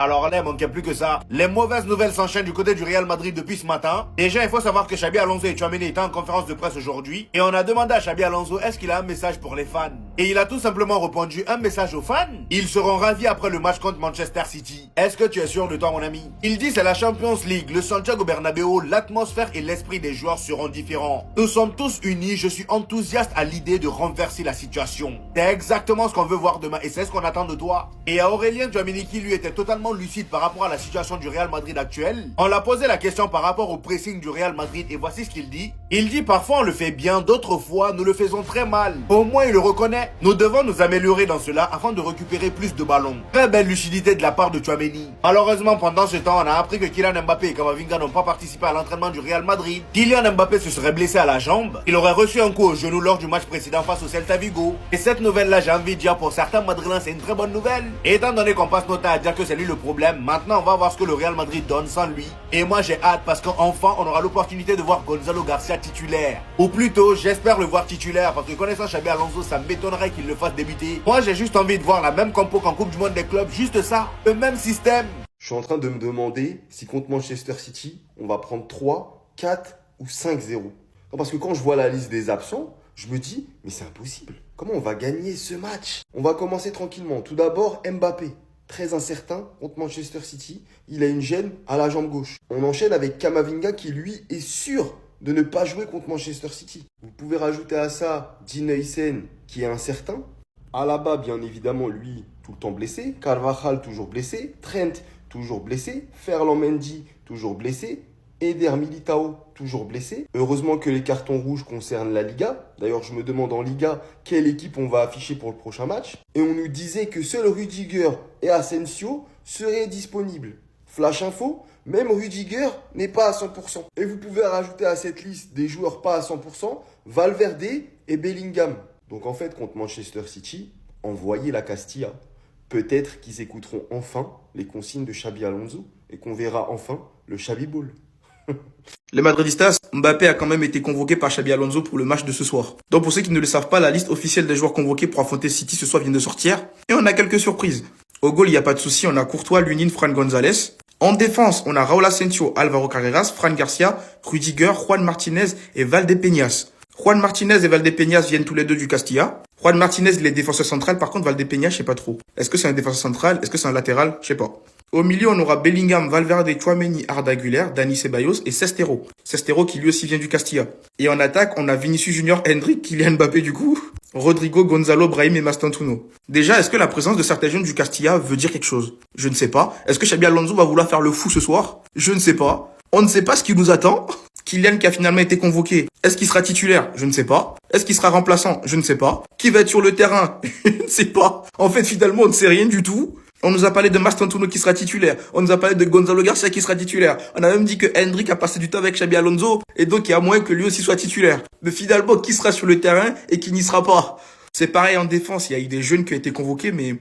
Alors là, il manquait plus que ça. Les mauvaises nouvelles s'enchaînent du côté du Real Madrid depuis ce matin. Déjà, il faut savoir que Xabi Alonso et Tchouaméni étaient en conférence de presse aujourd'hui. Et on a demandé à Xabi Alonso est-ce qu'il a un message pour les fans. Et il a tout simplement répondu un message aux fans. Ils seront ravis après le match contre Manchester City. Est-ce que tu es sûr de toi, mon ami? Il dit c'est la Champions League, le Santiago Bernabéu, l'atmosphère et l'esprit des joueurs seront différents. Nous sommes tous unis, je suis enthousiaste à l'idée de renverser la situation. C'est exactement ce qu'on veut voir demain et c'est ce qu'on attend de toi. Et à Aurélien Tchouaméni qui lui était totalement lucide par rapport à la situation du Real Madrid actuelle. On l'a posé la question par rapport au pressing du Real Madrid et voici ce qu'il dit. Il dit parfois on le fait bien, d'autres fois nous le faisons très mal. Au moins il le reconnaît. Nous devons nous améliorer dans cela afin de récupérer plus de ballons. Très belle lucidité de la part de Tchouaméni. Malheureusement pendant ce temps on a appris que Kylian Mbappé et Camavinga n'ont pas participé à l'entraînement du Real Madrid. Kylian Mbappé se serait blessé à la jambe. Il aurait reçu un coup au genou lors du match précédent face au Celta Vigo. Et cette nouvelle là j'ai envie de dire pour certains Madrilènes c'est une très bonne nouvelle. Et étant donné qu'on passe notre temps à dire que c'est lui le problème, maintenant on va voir ce que le Real Madrid donne sans lui. Et moi j'ai hâte parce qu'enfin on aura l'opportunité de voir Gonzalo Garcia titulaire. Ou plutôt j'espère le voir titulaire parce que connaissant Xabi Alonso ça m'étonnerait qu'il le fasse débuter. Moi j'ai juste envie de voir la même compo qu'en Coupe du Monde des clubs, juste ça, le même système. Je suis en train de me demander si contre Manchester City, on va prendre 3, 4 ou 5-0. Non, parce que quand je vois la liste des absents, je me dis, mais c'est impossible. Comment on va gagner ce match? On va commencer tranquillement. Tout d'abord, Mbappé. Très incertain contre Manchester City. Il a une gêne à la jambe gauche. On enchaîne avec Camavinga qui, lui, est sûr de ne pas jouer contre Manchester City. Vous pouvez rajouter à ça Dean Huysen qui est incertain. Alaba, bien évidemment, lui, tout le temps blessé. Carvajal, toujours blessé. Trent, toujours blessé. Ferland Mendy, toujours blessé. Eder Militao, toujours blessé. Heureusement que les cartons rouges concernent la Liga. D'ailleurs, je me demande en Liga quelle équipe on va afficher pour le prochain match. Et on nous disait que seul Rudiger et Asensio seraient disponibles. Flash info, même Rudiger n'est pas à 100%. Et vous pouvez rajouter à cette liste des joueurs pas à 100%, Valverde et Bellingham. Donc en fait, contre Manchester City, envoyez la Castilla. Peut-être qu'ils écouteront enfin les consignes de Xabi Alonso et qu'on verra enfin le Xabi Ball. Les Madridistas, Mbappé a quand même été convoqué par Xabi Alonso pour le match de ce soir. Donc pour ceux qui ne le savent pas, la liste officielle des joueurs convoqués pour affronter City ce soir vient de sortir. Et on a quelques surprises. Au goal, il n'y a pas de souci, on a Courtois, Lunin, Fran González. En défense, on a Raúl Asensio, Álvaro Carreras, Fran Garcia, Rudiger, Juan Martinez et Valdepeñas. Juan Martinez et Valdepeñas viennent tous les deux du Castilla. Juan Martinez, il est défenseur central, par contre Valdepeñas, je sais pas trop. Est-ce que c'est un défenseur central? Est-ce que c'est un latéral? Je sais pas. Au milieu, on aura Bellingham, Valverde, Tchouaméni, Arda Güler, Dani Ceballos et Sestero. Sestero qui lui aussi vient du Castilla. Et en attaque, on a Vinicius Junior, Hendrik, Kylian Mbappé du coup, Rodrigo, Gonzalo, Brahim et Mastantuono. Déjà, est-ce que la présence de certains jeunes du Castilla veut dire quelque chose? Je ne sais pas. Est-ce que Xabi Alonso va vouloir faire le fou ce soir? Je ne sais pas. On ne sait pas ce qui nous attend. Kylian qui a finalement été convoqué. Est-ce qu'il sera titulaire? Je ne sais pas. Est-ce qu'il sera remplaçant? Je ne sais pas. Qui va être sur le terrain? Je ne sais pas. En fait, finalement, on ne sait rien du tout. On nous a parlé de Mastantuono qui sera titulaire. On nous a parlé de Gonzalo Garcia qui sera titulaire. On a même dit que Hendrik a passé du temps avec Xabi Alonso et donc il y a moyen que lui aussi soit titulaire. Mais finalement, qui sera sur le terrain et qui n'y sera pas? C'est pareil en défense. Il y a eu des jeunes qui ont été convoqués, mais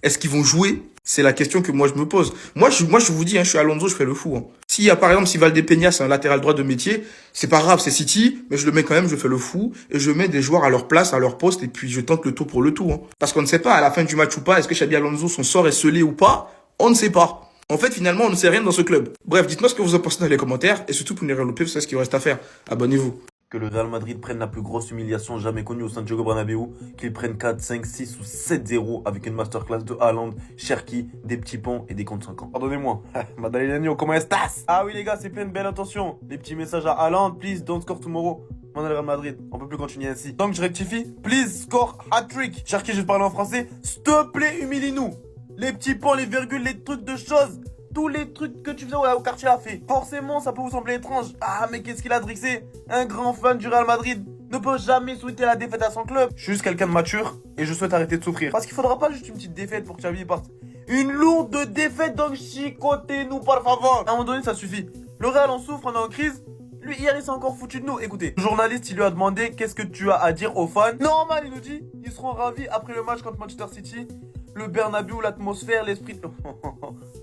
est-ce qu'ils vont jouer? C'est la question que moi je me pose. Moi je vous dis, je suis Alonso, je fais le fou. S'il y a par exemple, si Valdepeñas c'est un latéral droit de métier, c'est pas grave, c'est City, mais je le mets quand même, je fais le fou et je mets des joueurs à leur place, à leur poste et puis je tente le tout pour le tout. Parce qu'on ne sait pas à la fin du match ou pas, est-ce que Xabi Alonso son sort est scellé ou pas? On ne sait pas. En fait, finalement, on ne sait rien dans ce club. Bref, dites-moi ce que vous en pensez dans les commentaires et surtout pour nous relouper, vous savez ce qu'il reste à faire. Abonnez-vous. Que le Real Madrid prenne la plus grosse humiliation jamais connue au Santiago Bernabéu, qu'ils prennent 4, 5, 6 ou 7-0 avec une masterclass de Haaland, Cherki, des petits ponts et des comptes 50. Pardonnez-moi, Madalena, comment est-ce? Ah oui les gars, c'est plein de belles intentions. Des petits messages à Haaland, please don't score tomorrow. Mandez le Real Madrid, on peut plus continuer ainsi. Donc je rectifie, please score hat-trick. Cherki, je vais parler en français, s'il te plaît, humilie-nous. Les petits ponts, les virgules, les trucs de choses. Tous les trucs que tu faisais au quartier a fait. Forcément, ça peut vous sembler étrange. Ah, mais qu'est-ce qu'il a drixé? Un grand fan du Real Madrid ne peut jamais souhaiter la défaite à son club. Je suis juste quelqu'un de mature et je souhaite arrêter de souffrir. Parce qu'il faudra pas juste une petite défaite pour que Xavi parte. Une lourde défaite, donc chicotez-nous par favor. À un moment donné, ça suffit. Le Real en souffre, on est en crise. Lui, hier, il s'est encore foutu de nous. Écoutez, le journaliste, il lui a demandé qu'est-ce que tu as à dire aux fans. Normal, il nous dit, ils seront ravis après le match contre Manchester City. Le Bernabéu, l'atmosphère, l'esprit.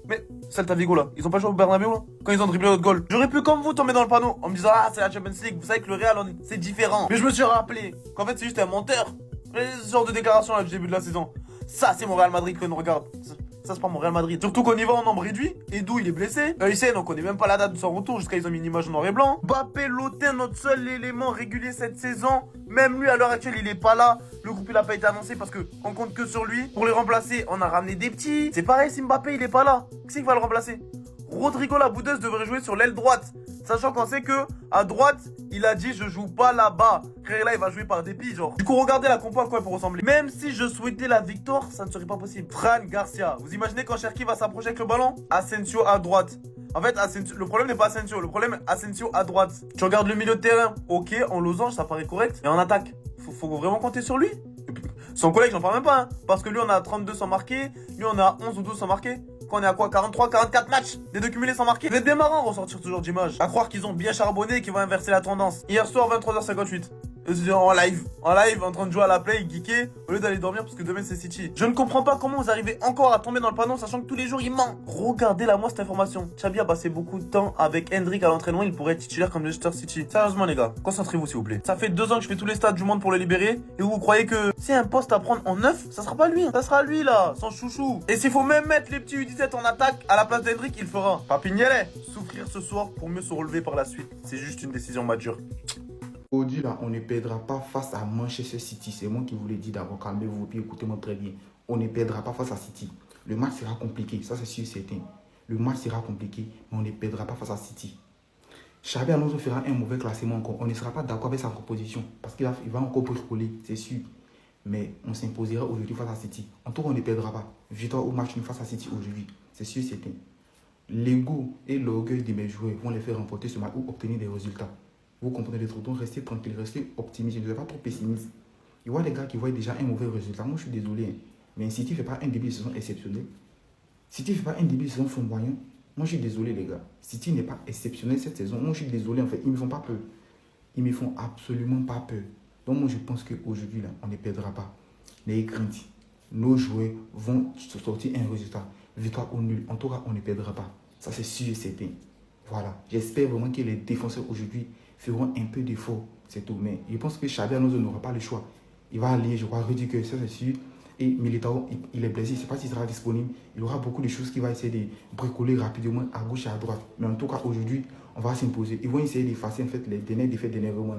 Mais Celta Vigo là, ils ont pas joué au Bernabéu là quand ils ont dribblé notre goal. J'aurais pu comme vous tomber dans le panneau en me disant ah c'est la Champions League, vous savez que le Real c'est différent. Mais je me suis rappelé qu'en fait c'est juste un menteur. Ce genre de déclaration là du début de la saison. Ça c'est mon Real Madrid que nous regarde. Ça, c'est pas mon Real Madrid. Surtout qu'on y va en nombre réduit. Edu, il est blessé. Hussein, on connaît même pas la date de son retour. Jusqu'à ils ont mis une image noir et blanc. Mbappé, Lotin, notre seul élément régulier cette saison. Même lui, à l'heure actuelle, il est pas là. Le groupe, il a pas été annoncé parce que on compte que sur lui. Pour les remplacer, on a ramené des petits. C'est pareil, si Mbappé, il est pas là. Qui c'est qui va le remplacer? Rodrigo la boudeuse devrait jouer sur l'aile droite. Sachant qu'on sait que à droite, il a dit je joue pas là-bas. Là, il va jouer par dépit, genre. Du coup, regardez la compo à quoi elle peut ressembler. Même si je souhaitais la victoire, ça ne serait pas possible. Fran Garcia. Vous imaginez quand Cherki va s'approcher avec le ballon? Asensio à droite. En fait, le problème n'est pas Asensio. Le problème, Asensio à droite. Tu regardes le milieu de terrain. Ok, en losange, ça paraît correct. Et en attaque, faut vraiment compter sur lui. Son collègue, j'en parle même pas. Hein, parce que lui, on a 32 sans marquer. Lui, on a 11 ou 12 sans marquer. Quand on est à quoi? 43, 44 matchs. Les deux cumulés sans marquer. C'est démarrant ressortir ce genre d'image. À croire qu'ils ont bien charbonné et qu'ils vont inverser la tendance. Hier soir, 23h58. En live, en train de jouer à la play, geeké, au lieu d'aller dormir parce que demain c'est City. Je ne comprends pas comment vous arrivez encore à tomber dans le panneau sachant que tous les jours il ment. Regardez-la moi cette information. Xabi a passé beaucoup de temps avec Hendrik à l'entraînement, il pourrait être titulaire comme Leicester City. Sérieusement les gars, concentrez-vous s'il vous plaît. Ça fait 2 ans que je fais tous les stades du monde pour le libérer et vous croyez que c'est un poste à prendre en neuf, ça sera pas lui, ça sera lui là, son chouchou. Et s'il faut même mettre les petits U17 en attaque à la place d'Hendrik, il le fera. Papignelet, souffrir ce soir pour mieux se relever par la suite. C'est juste une décision mature. Aujourd'hui, là, on ne perdra pas face à Manchester City. C'est moi qui vous l'ai dit d'abord. Calmez-vous, puis écoutez-moi très bien. On ne perdra pas face à City. Le match sera compliqué, ça c'est sûr et certain. Le match sera compliqué, mais on ne perdra pas face à City. Xabi Alonso fera un mauvais classement encore. On ne sera pas d'accord avec sa composition, parce qu'il va encore bricoler, c'est sûr. Mais on s'imposera aujourd'hui face à City. En tout cas, on ne perdra pas. Victoire au match face à City aujourd'hui, c'est sûr et certain. L'ego et l'orgueil de mes joueurs vont les faire remporter ce match ou obtenir des résultats. Vous comprenez les trucs, donc restez tranquille, restez optimiste, ne soyez pas trop pessimiste. Il y a des gars qui voient déjà un mauvais résultat. Moi, je suis désolé. Hein. Mais City ne fait pas un début de saison exceptionnel. City ne fait pas un début de saison flamboyant. Moi, je suis désolé, les gars. City n'est pas exceptionnel cette saison. Moi, je suis désolé, en fait. Ils ne me font pas peur. Ils ne me font absolument pas peur. Donc, moi, je pense qu'aujourd'hui, là, on ne perdra pas. N'ayez crainte. Nos joueurs vont sortir un résultat. Victoire ou nul. En tout cas, on ne perdra pas. Ça, c'est sûr et certain. Voilà. J'espère vraiment que les défenseurs aujourd'hui feront un peu d'effort, c'est tout. Mais je pense que Xabi Alonso n'aura pas le choix. Il va aller, je crois, Rudiger, ça c'est sûr. Et Militao, il est blessé, je ne sais pas s'il sera disponible. Il aura beaucoup de choses qu'il va essayer de bricoler rapidement à gauche et à droite. Mais en tout cas, aujourd'hui, on va s'imposer. Ils vont essayer d'effacer en fait les dernières défaites d'énervement.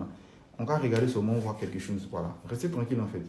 On va regarder seulement, voir quelque chose. Voilà. Restez tranquille en fait.